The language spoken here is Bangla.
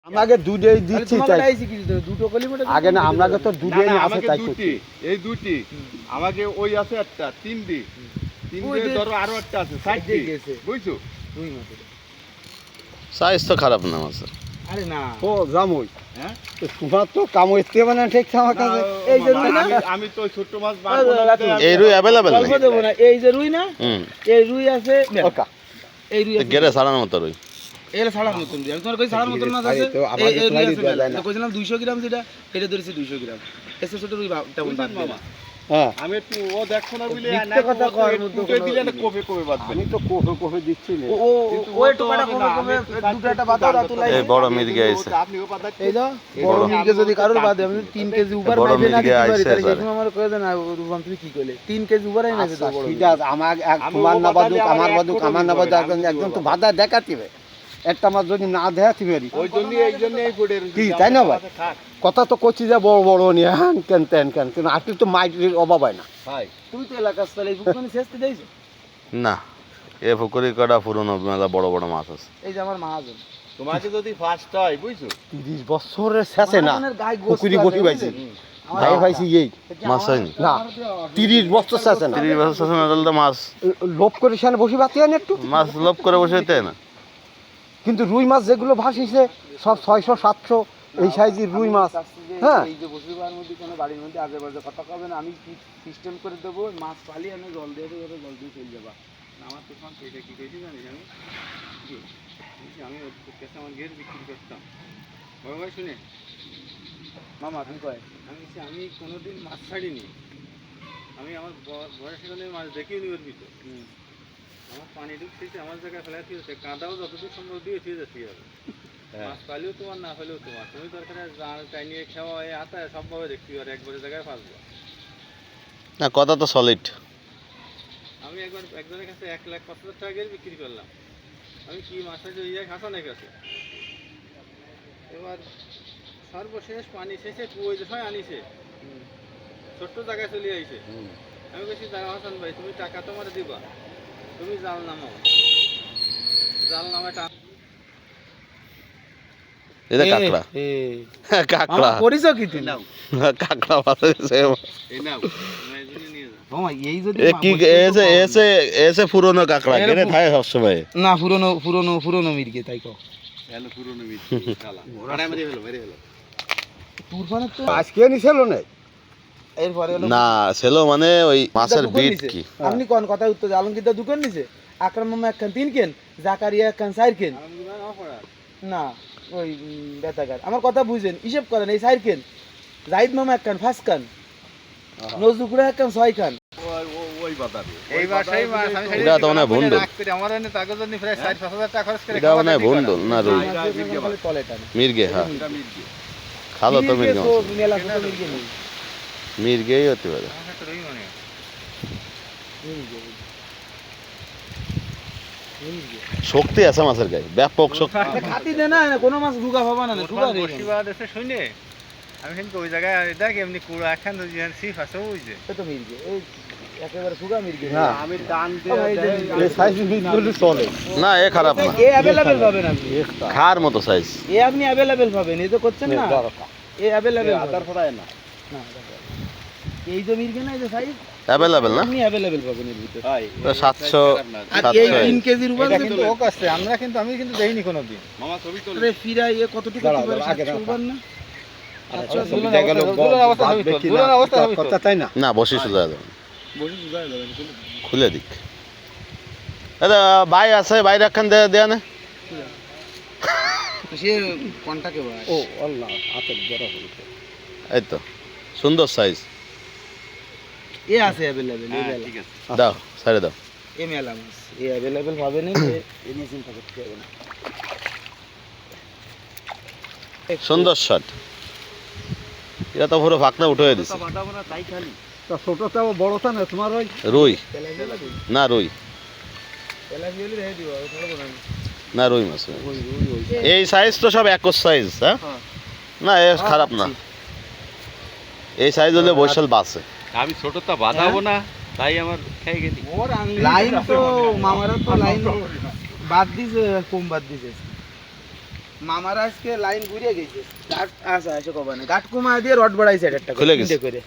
আমাকে দুধেই দিচ্ছি আগে না আপনাকে তো দুধে আছে তাই দুটি এই দুটি আমাকে ওই আছে একটা তিন দি ধরো আরো একটা আছে চারটি বুঝছো সাইজ তো খারাপ না মাছের। আরে না ও জামুই হ্যাঁ তোমার তো কাম হইতে মানে ঠিক আমার কাছে এই যে রুই না আমি তো ছোট মাছ এই রুই अवेलेबल না দেব না এই যে রুই না এই রুই আছে ওকা এই রুই গেরে সাড়ানোর মতো রুই এর ছাড়ার মতন আমি তোমার কই ছাড়ার মতন মাছ আছে এই রুই আছে তো কইছিলাম 200 গ্রাম যেটা এটা ধরেছি 200 গ্রাম এসে ছোট রুই তেমন বাদ মামা হ্যাঁ আমি একটু ও দেখছ না বুঝলে না কথা কর মধ্যে দিলে না কোপে কোপে বাদবে আমি তো কোপে কোপে দিচ্ছি না ও টুকাটা কোপে কোপে দুটাটা বাদা রাতুলাই এই বড় মির্গে আইছে আপনিও পাতা এই দাও বড় মির্গে যদি কারোর বাদে আমি 3 কেজি উপর পাইবে না দিতে পারি তাহলে সেই আমার কই দেন রূপম তুমি কি কইলে 3 কেজি উপর আইনা দিতে বড় ঠিক আছে আমার এক তোমার না বাদুক আমার না বাদুক একদম তো বাদা দেখাতিবে একটা মাছ যদি না দেখাতি পারি ওই জন্য এই ফুডের কি তাই না ভাই কথা তো করছি যে বড় বড় নিয়ে হ্যাঁ কেন কিন্তু আটটি তো মাইটের অভাব হয় না ভাই তুই তো এলাকার স্থলে এই পুকুরে শেষতে দিয়েছ না এ পুকুরি কটা পুরনো মেলা বড় বড় মাছ আছে এই যে আমার মাহাজন তোমাকে যদি ফার্স্ট হয় বুঝছো 30 বছরের শেষে না পুকুরি বসি পাইছি ভাই পাইছি এই মাছ হয়নি না 30 বছর শেষে না 30 বছর শেষে না তাহলে মাছ লোভ করে সেখানে বসি পাতি না একটু মাছ লোভ করে বসেতে না কিন্তু রুই মাছ যেগুলো ভাসিছে সব 600 700 এই সাইজের রুই মাছ হ্যাঁ এই যে বসিবার মধ্যে কোনো বাড়ির মধ্যে আগে বাজে কথা কবে না আমি সিস্টেম করে দেব মাছ পালি আমি জল দিয়ে দেব জল দিয়ে চলে যাবা আমার তো সব এটা কি কইছি জানিস আমি কেসে আমার গেট বিক্রি করতাম বড় ভাই শুনে মামা তুমি কয় আমি কোনোদিন মাছ ছাড়িনি আমি আমার বয়স সেখানে মাছ দেখিও নি ওর ভিতর আমার পানি ঢুকছে আমার জায়গায় ফেলা দিয়েছে কাদাও যতদূর সম্ভব দিয়ে দিয়ে যাচ্ছি আর মাছ পালিও তোমার না পেলেও তোমার তুমি দরকার জাল টাইনিয়ে খাওয়া হয়ে আতা সবভাবে দেখতে আর একবারে জায়গায় ফাঁসবো না কথা তো সলিড আমি একবার একজনের কাছে 1,50,000 টাকা গেলে বিক্রি করলাম আমি কি মাছ আছে ওই জায়গায় হাসানের কাছে এবার সর্বশেষ পানি শেষে ওই যে ছয় আনিছে ছোট্ট জায়গায় চলে আইছে আমি বলছি দাঁড়া হাসান ভাই তুমি টাকা তোমার দিবা তুমি জাল নামাও জাল নামে এটা কাকড়া কাকড়া পরিচয় কি তুই কাকড়া মাছ এই নাও মামা এই যদি এ কি এসে এসে পুরনো কাকড়া কেনে থাকে সব সময় না পুরনো মির্গে তাই কও হ্যালো পুরনো মিট শালা আরে মেরে হলো তুরফানে তো আজকে নিছিল না এরপরে হলো না ছিল মানে ওই মাছের বিট কি আপনি কোন কথা উত্তর আলমগীরদা দোকান নিছে আকরাম মামা একখান 3 কেন জাকারিয়া একখান 4 কেন না ওই বেতাগার আমার কথা বুঝেন হিসাব করেন এই 4 কেন জাহিদ মামা একখান 5 কান নজরুকুরা একখান 6 কান ওই বাতাবে এই বাসাই মাছ আমি এটা তো না ভন্ডল আমার এনে কাগজ নি প্রায় 4-5,000 টাকা খরচ করে এটা না ভন্ডল না রুই মির্গে হ্যাঁ খালো তো মির্গে মির্গেই হতে পারে শক্তি আছে মাছের গায়ে ব্যাপক শক্তি খাতি দে না কোনো মাছ রুগা পাবা না রুগা রে বসিবাদ এসে শুনে আমি কিন্তু ওই জায়গায় দেখ এমনি কুড়া একখান দুজন সিফ আছে ওই যে তো মির্গে এই একেবারে সুগা মির্গে না আমি টান দিয়ে এই সাইজ মিটগুলো চলে না এ খারাপ না এ अवेलेबल পাবেন আপনি খার মতো সাইজ এ আপনি अवेलेबल পাবেন এই তো করছেন না এ अवेलेबल আদার ফড়ায় না না এই যে মির্গে না এই যে সাইজ অ্যাভেলেবল না আপনি अवेलेबल পাবেন এর ভিতর ভাই 700 আর এই 3 কেজির উপর কিন্তু ওক আছে আমরা কিন্তু আমি কিন্তু দেইনি কোনোদিন মামা ছবি তোলে রে ফিরা এ কতটুকু আগে উবার না দুলার অবস্থা হবে কথা তাই না না বসি সুজা যাবে বসে সুজা যাবে খুলে দিক এটা ভাই আছে ভাই রাখান দেয়া না সে কোনটাকে ভাই ও আল্লাহ হাতে বড় হইছে এই তো সুন্দর সাইজ এ আছে अवेलेबल এই বেলা ঠিক আছে দাও সাইডে দাও এ মেলা মাছ এ अवेलेबल পাবেন এ নিয়ে চিন্তা করতে হবে না সুন্দর শট এটা তো পুরো ফাঁকনা উঠে দিছে বাটাবনা তাই খালি তো ছোটটা বড়টা না তোমার ওই রুই না রুই এলা গিয়ে রে দিও ছাড়বো না না রুই মাছ এই সাইজ তো সব একই সাইজ হ্যাঁ না এ খারাপ না এই সাইজ হলে বৈশাল বাসে আমি ছোটটা বাঁধাবো না তাই আমার খেয়ে গেলি লাইন তো মামারা তো লাইন বাদ দিছে কম বাদ দিছে মামার আজকে লাইন ঘুরে গেছে গাট আসা এসে কবানে গাট কমা দিয়ে রড বাড়াইছে একটা খুলে গেছে। করে